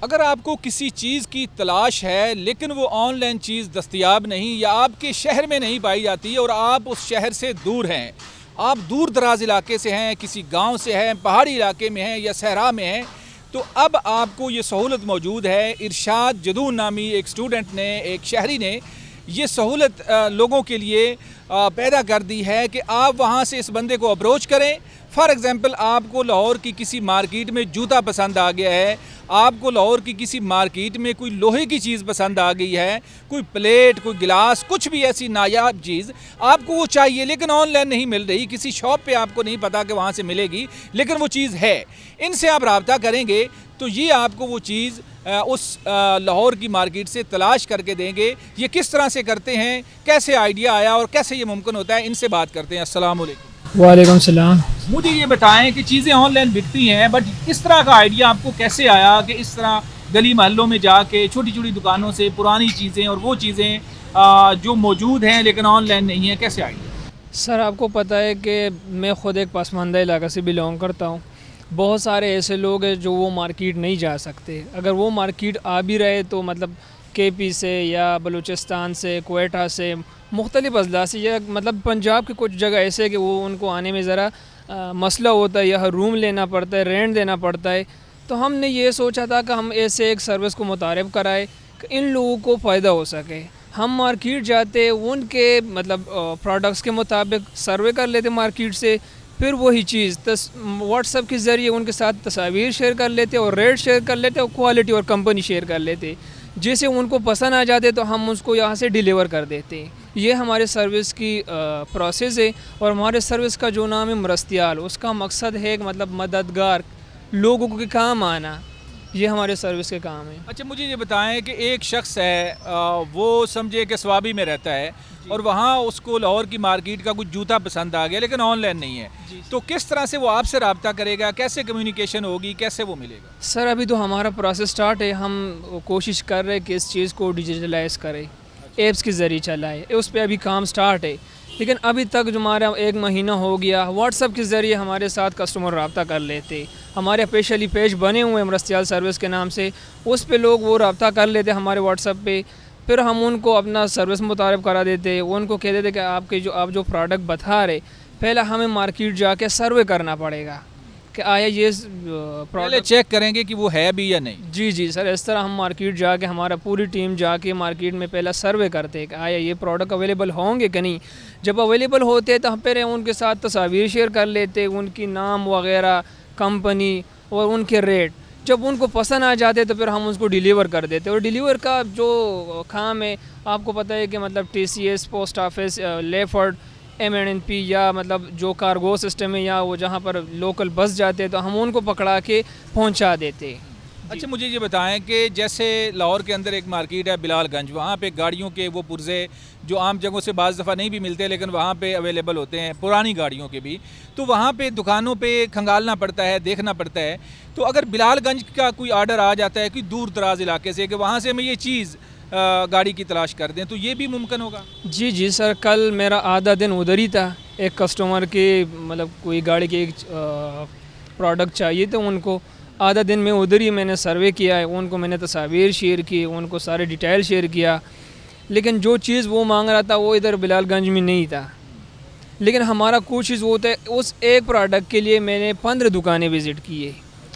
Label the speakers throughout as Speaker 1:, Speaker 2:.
Speaker 1: अगर आपको किसी चीज़ की तलाश है लेकिन वो ऑनलाइन चीज़ दस्तयाब नहीं या आपके शहर में नहीं पाई जाती है और आप उस शहर से दूर हैं, आप दूर दराज इलाके से हैं, किसी गांव से हैं, पहाड़ी इलाके में हैं या सहरा में हैं, तो अब आपको ये सहूलत मौजूद है। इरशाद जदून नामी एक स्टूडेंट ने, एक शहरी ने ये सहूलत लोगों के लिए पैदा कर दी है कि आप वहाँ से इस बंदे को अप्रोच करें। फॉर एग्ज़ाम्पल, आपको लाहौर की किसी मार्केट में जूता पसंद आ गया है, आपको लाहौर की किसी मार्केट में कोई लोहे की चीज़ पसंद आ गई है, कोई प्लेट, कोई गिलास, कुछ भी ऐसी नायाब चीज़ आपको वो चाहिए लेकिन ऑनलाइन नहीं मिल रही, किसी शॉप पे आपको नहीं पता कि वहाँ से मिलेगी, लेकिन वो चीज़ है। इनसे आप रब्ता करेंगे तो ये आपको वो चीज़ उस लाहौर की मार्केट से तलाश करके देंगे। ये किस तरह से करते हैं, कैसे आइडिया आया और कैसे ये मुमकिन होता है, इनसे बात करते हैं। अस्सलाम वालेकुम।
Speaker 2: वालेकुम सलाम।
Speaker 1: मुझे ये बताएं कि चीज़ें ऑनलाइन बिकती हैं, बट इस तरह का आइडिया आपको कैसे आया कि इस तरह गली मोहल्लों में जाके छोटी छोटी दुकानों से पुरानी चीज़ें और वो चीज़ें जो मौजूद हैं लेकिन ऑनलाइन नहीं है, कैसे आइडिया?
Speaker 2: सर, आपको पता है कि मैं ख़ुद एक पसमानदा इलाका से बिलोंग करता हूँ। बहुत सारे ऐसे लोग हैं जो वो मार्केट नहीं जा सकते। अगर वो मार्केट आ भी रहे तो मतलब केपी से या बलूचिस्तान से, क्वेटा से, मुख्तलिफ़ अजला से, या मतलब पंजाब की कुछ जगह ऐसे है कि वो उनको आने में ज़रा मसला होता है, या रूम लेना पड़ता है, रेंट देना पड़ता है। तो हमने ये सोचा था कि हम ऐसे एक सर्विस को मुतारिफ़ कराए कि इन लोगों को फ़ायदा हो सके। हम मार्केट जाते, उनके मतलब प्रोडक्ट्स के मुताबिक सर्वे कर लेते मार्केट से, फिर वही चीज़ व्हाट्सएप के ज़रिए उनके साथ तस्वीर शेयर कर लेते और रेट शेयर कर लेते और क्वालिटी और कंपनी शेयर कर लेते। जैसे उनको पसंद आ जाते तो हम उसको यहाँ से डिलीवर कर देते। ये हमारे सर्विस की प्रोसेस है। और हमारे सर्विस का जो नाम है मरस्तियाल, उसका मकसद है कि मतलब मददगार, लोगों के काम आना। ये हमारे सर्विस के काम है।
Speaker 1: अच्छा, मुझे ये बताएं कि एक शख्स है, वो समझे कि स्वाबी में रहता है और वहाँ उसको लाहौर की मार्केट का कुछ जूता पसंद आ गया लेकिन ऑनलाइन नहीं है, तो किस तरह से वो आपसे रब्ता करेगा, कैसे कम्युनिकेशन होगी, कैसे वो मिलेगा?
Speaker 2: सर, अभी तो हमारा प्रोसेस स्टार्ट है। हम कोशिश कर रहे हैं कि इस चीज़ को डिजिटलाइज करें, ऐप्स के ज़रिए चलाएं। उस पर अभी काम स्टार्ट है, लेकिन अभी तक जो हमारा 1 महीना हो गया, व्हाट्सएप के ज़रिए हमारे साथ कस्टमर रब्ता कर लेते। हमारे स्पेशली पेज बने हुए हैं मरस्तियाल सर्विस के नाम से, उस पे लोग वो रब्ता कर लेते हमारे व्हाट्सएप पे। फिर हम उनको अपना सर्विस मुतारिफ़ करा देते, उनको कह देते कि आप जो प्रोडक्ट बता रहे, पहले हमें मार्केट जाके सर्वे करना पड़ेगा कि आया ये
Speaker 1: पहले चेक करेंगे कि वो है भी या नहीं।
Speaker 2: जी जी सर, इस तरह हम मार्केट जाके, हमारा पूरी टीम जाके मार्केट में पहला सर्वे करते हैं कि आया ये प्रोडक्ट अवेलेबल होंगे कि नहीं। जब अवेलेबल होते हैं तो हम फिर उनके साथ तस्वीर शेयर कर लेते, उनकी नाम वगैरह, कंपनी और उनके रेट। जब उनको पसंद आ जाते तो फिर हम उसको डिलीवर कर देते। और डिलीवर का जो काम है, आपको पता है कि मतलब TCS, post office, leopard, MNP, या मतलब जो कार्गो सिस्टम है, या वो जहाँ पर लोकल बस जाते हैं तो हम उनको पकड़ा के पहुँचा देते।
Speaker 1: अच्छा, मुझे ये बताएं कि जैसे लाहौर के अंदर एक मार्केट है बिलालगंज, वहाँ पे गाड़ियों के वो पुर्जे जो आम जगहों से बाज़ दफ़ा नहीं भी मिलते लेकिन वहाँ पे अवेलेबल होते हैं, पुरानी गाड़ियों के भी, तो वहाँ पे दुकानों पे खंगालना पड़ता है, देखना पड़ता है। तो अगर बिलालगंज का कोई आर्डर आ जाता है कि दूर दराज इलाके से कि वहाँ से हमें ये चीज़ गाड़ी की तलाश कर दें, तो ये भी मुमकिन होगा?
Speaker 2: जी जी सर, कल मेरा आधा दिन उधर ही था। एक कस्टमर की मतलब कोई गाड़ी की एक प्रोडक्ट चाहिए तो उनको आधा दिन में उधर ही मैंने सर्वे किया है, उनको मैंने तस्वीर शेयर की, उनको सारे डिटेल शेयर किया। लेकिन जो चीज़ वो मांग रहा था वो इधर बिलालगंज में नहीं था। लेकिन हमारा कोशिश होता है, उस एक प्रोडक्ट के लिए मैंने 15 दुकानें विज़िट की है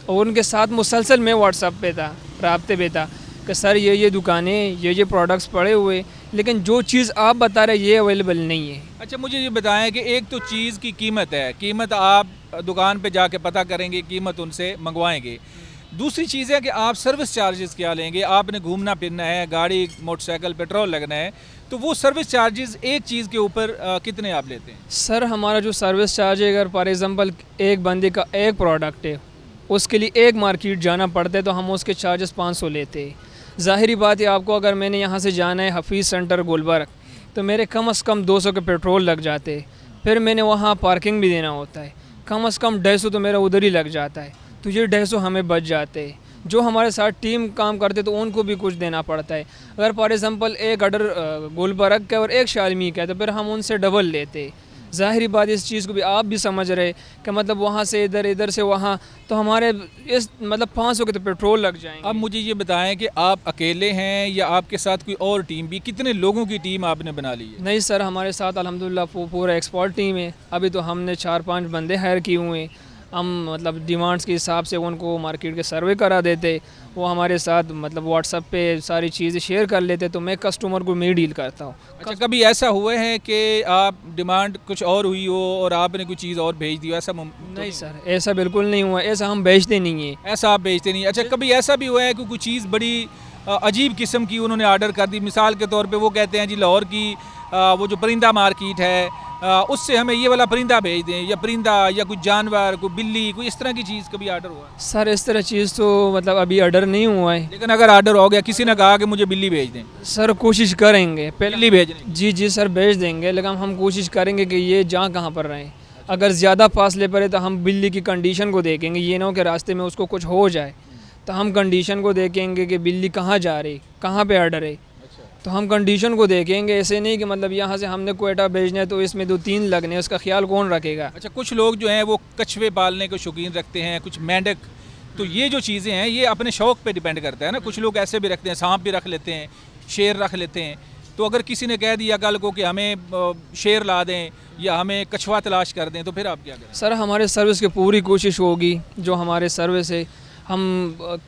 Speaker 2: और उनके साथ मुसलसल मैं व्हाट्सएप पे था, राब्ते पे था कि सर ये दुकानें, ये प्रोडक्ट्स पड़े हुए, लेकिन जो चीज़ आप बता रहे ये अवेलेबल नहीं है।
Speaker 1: अच्छा, मुझे ये बताएं कि एक तो चीज़ की कीमत है, कीमत आप दुकान पे जाके पता करेंगे, कीमत उनसे मंगवाएंगे। दूसरी चीज़ है कि आप सर्विस चार्जेस क्या लेंगे, आपने घूमना फिरना है, गाड़ी, मोटरसाइकिल, पेट्रोल लगना है, तो वो सर्विस चार्जेस एक चीज़ के ऊपर कितने आप लेते हैं?
Speaker 2: सर, हमारा जो सर्विस चार्ज है, अगर फॉर एग्ज़ाम्पल एक बंदे का एक प्रोडक्ट है, उसके लिए एक मार्केट जाना पड़ता है तो हम उसके चार्जेस 500 लेते हैं। ज़ाहिरी बात है, आपको अगर मैंने यहाँ से जाना है हफीज़ सेंटर गुलबर्ग तो मेरे कम से कम 200 के पेट्रोल लग जाते हैं। फिर मैंने वहाँ पार्किंग भी देना होता है, कम से कम 150 तो मेरा उधर ही लग जाता है। तो ये 150 हमें बच जाते हैं। जो हमारे साथ टीम काम करते तो उनको भी कुछ देना पड़ता है। अगर फॉर एग्ज़ाम्पल एक ऑर्डर गुलबर्ग का और एक शालमी का है तो फिर हम उनसे डबल लेते। ज़ाहिरी बात इस चीज़ को भी आप भी समझ रहे कि मतलब वहाँ से इधर, इधर से वहाँ, तो हमारे इस मतलब 500 के तो पेट्रोल लग जाएंगे।
Speaker 1: अब मुझे ये बताएं कि आप अकेले हैं या आपके साथ कोई और टीम भी, कितने लोगों की टीम आपने बना ली है?
Speaker 2: नहीं सर, हमारे साथ अल्हम्दुलिल्लाह पूरा एक्सपर्ट टीम है। अभी तो हमने 4-5 बंदे हायर किए हुए हैं। हम मतलब डिमांड्स के हिसाब से उनको मार्केट के सर्वे करा देते, वो हमारे साथ मतलब व्हाट्सएप पे सारी चीज़ें शेयर कर लेते, तो मैं कस्टमर को मैं डील करता हूँ।
Speaker 1: अच्छा, कभी ऐसा हुआ है कि आप डिमांड कुछ और हुई हो और आपने कोई चीज़ और भेज दी हो, ऐसा
Speaker 2: नहीं सर, ऐसा बिल्कुल नहीं हुआ, ऐसा हम बेचते नहीं हैं।
Speaker 1: ऐसा आप भेजते नहीं? अच्छा, कभी ऐसा भी हुआ है कि कोई चीज़ बड़ी अजीब किस्म की उन्होंने ऑर्डर कर दी, मिसाल के तौर पे वो कहते हैं जी लाहौर की वो जो परिंदा मार्केट है उससे हमें ये वाला परिंदा भेज दें, या परिंदा या कोई जानवर, कोई बिल्ली, कोई इस तरह की चीज़ कभी ऑर्डर हुआ?
Speaker 2: सर इस तरह चीज़ तो मतलब अभी ऑर्डर नहीं हुआ है।
Speaker 1: लेकिन अगर ऑर्डर हो गया, किसी ने कहा कि मुझे बिल्ली भेज दें,
Speaker 2: सर कोशिश करेंगे पहले।
Speaker 1: बिल्ली भेजने की?
Speaker 2: जी जी सर, भेज देंगे, लेकिन हम कोशिश करेंगे कि ये जहाँ कहाँ पर रहें। अगर ज़्यादा फासले पर है तो हम बिल्ली की कंडीशन को देखेंगे, ये ना हो कि रास्ते में उसको कुछ हो जाए, तो हम कंडीशन को देखेंगे कि बिल्ली कहाँ जा रही, कहाँ पे ऑर्डर है, तो हम कंडीशन को देखेंगे। ऐसे नहीं कि मतलब यहाँ से हमने क्वेटा भेजना है तो इसमें 2-3 लगने, उसका ख्याल कौन रखेगा।
Speaker 1: अच्छा, कुछ लोग जो हैं वो कछुए पालने को शौकीन रखते हैं, कुछ मेंढक, तो ये जो चीज़ें हैं ये अपने शौक़ पे डिपेंड करता है ना। कुछ लोग ऐसे भी रखते हैं, सांप भी रख लेते हैं, शेर रख लेते हैं। तो अगर किसी ने कह दिया कल को कि हमें शेर ला दें या हमें कछुआ तलाश कर दें, तो फिर आप क्या करें?
Speaker 2: सर हमारे सर्विस की पूरी कोशिश होगी, जो हमारे सर्विस है हम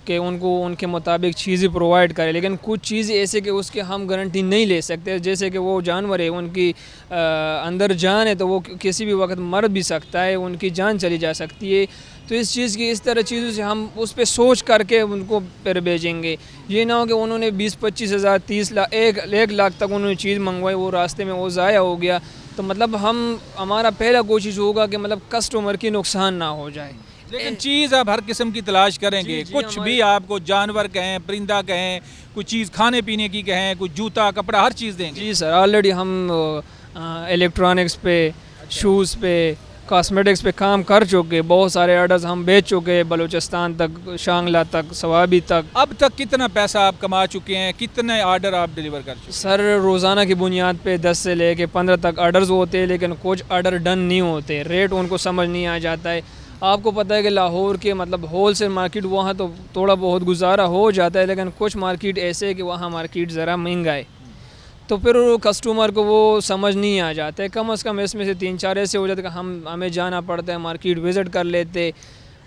Speaker 2: के उनको उनके मुताबिक चीज़ें प्रोवाइड करें, लेकिन कुछ चीज़ें ऐसे कि उसके हम गारंटी नहीं ले सकते। जैसे कि वो जानवर है, उनकी अंदर जान है, तो वो किसी भी वक्त मर भी सकता है, उनकी जान चली जा सकती है। तो इस चीज़ की, इस तरह चीज़ों से हम उस पर सोच करके उनको फिर भेजेंगे। ये ना हो कि उन्होंने 20-25 हज़ार, 30 लाख, 1 लाख तक उन्होंने चीज़ मंगवाई, वो रास्ते में वो ज़ाया हो गया। तो मतलब हमारा पहला कोशिश होगा कि मतलब कस्टमर की नुकसान ना हो जाए।
Speaker 1: लेकिन चीज़ आप हर किस्म की तलाश करेंगे।
Speaker 2: जी, जी,
Speaker 1: कुछ भी आपको, जानवर कहें, परिंदा कहें, कोई चीज़ खाने पीने की कहें, कोई जूता कपड़ा, हर चीज़ देंगे।
Speaker 2: जी सर, ऑलरेडी हम इलेक्ट्रॉनिक्स पे, शूज़ पे, कॉस्मेटिक्स पे काम कर चुके। बहुत सारे ऑर्डर्स हम भेज चुके, बलूचिस्तान तक, शांगला तक, सवाबी तक।
Speaker 1: अब तक कितना पैसा आप कमा चुके हैं, कितने ऑर्डर आप डिलीवर कर चुके हैं?
Speaker 2: सर रोज़ाना की बुनियाद पे 10 से लेके 15 तक ऑर्डर्स होते हैं, लेकिन कुछ ऑर्डर डन नहीं होते, रेट उनको समझ नहीं आ जाता है। आपको पता है कि लाहौर के मतलब होल सेल मार्केट वहाँ तो थोड़ा बहुत गुजारा हो जाता है, लेकिन कुछ मार्केट ऐसे है कि वहाँ मार्केट ज़रा महंगा है, तो फिर कस्टमर को वो समझ नहीं आ जाता है। कम से कम इसमें से 3-4 ऐसे हो जाते कि हमें जाना पड़ता है, मार्केट विज़िट कर लेते,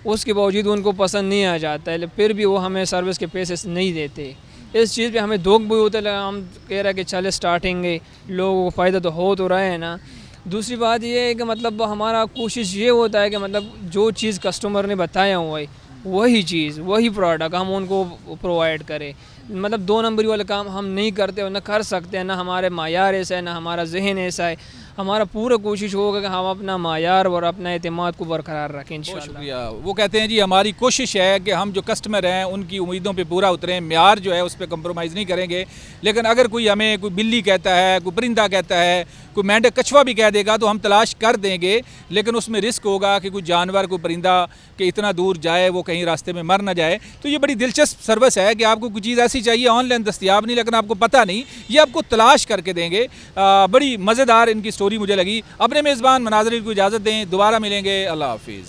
Speaker 2: उसके बावजूद उनको पसंद नहीं आ जाता है, फिर भी वो हमें सर्विस के पैसे नहीं देते। इस चीज़ पे हमें दुख भी होता है, हम कह रहे हैं कि चले स्टार्टिंग है, लोगों को फ़ायदा तो हो तो रहा है ना। दूसरी बात ये है कि मतलब हमारा कोशिश ये होता है कि मतलब जो चीज़ कस्टमर ने बताया हुआ है वही चीज़, वही प्रोडक्ट हम उनको प्रोवाइड करें। मतलब 2 नंबरी वाले काम हम नहीं करते और ना कर सकते हैं, ना हमारे मायार ऐसा है, ना हमारा जहन ऐसा है। हमारा पूरा कोशिश होगा कि हम अपना मायार और अपना एतमाद को बरकरार रखें इंशाअल्लाह।
Speaker 1: शुक्रिया। वो कहते हैं जी हमारी कोशिश है कि हम जो कस्टमर हैं उनकी उम्मीदों पे पूरा उतरें, म्यार जो है उस पर कंप्रोमाइज़ नहीं करेंगे। लेकिन अगर कोई हमें कोई बिल्ली कहता है, कोई परिंदा कहता है, कोई मेंढक कछुआ भी कह देगा तो हम तलाश कर देंगे, लेकिन उसमें रिस्क होगा कि कोई जानवर, कोई परिंदा कि इतना दूर जाए, वो कहीं रास्ते में मर ना जाए। तो ये बड़ी दिलचस्प सर्विस है कि आपको कोई चीज़ ऐसी चाहिए, ऑनलाइन दस्तयाब नहीं, लेकिन आपको पता नहीं, ये आपको तलाश करके देंगे। बड़ी मज़ेदार इनकी स्टोरी मुझे लगी। अपने मेज़बान मनाज़िर को इजाज़त दें, दोबारा मिलेंगे। अल्लाह हाफिज़।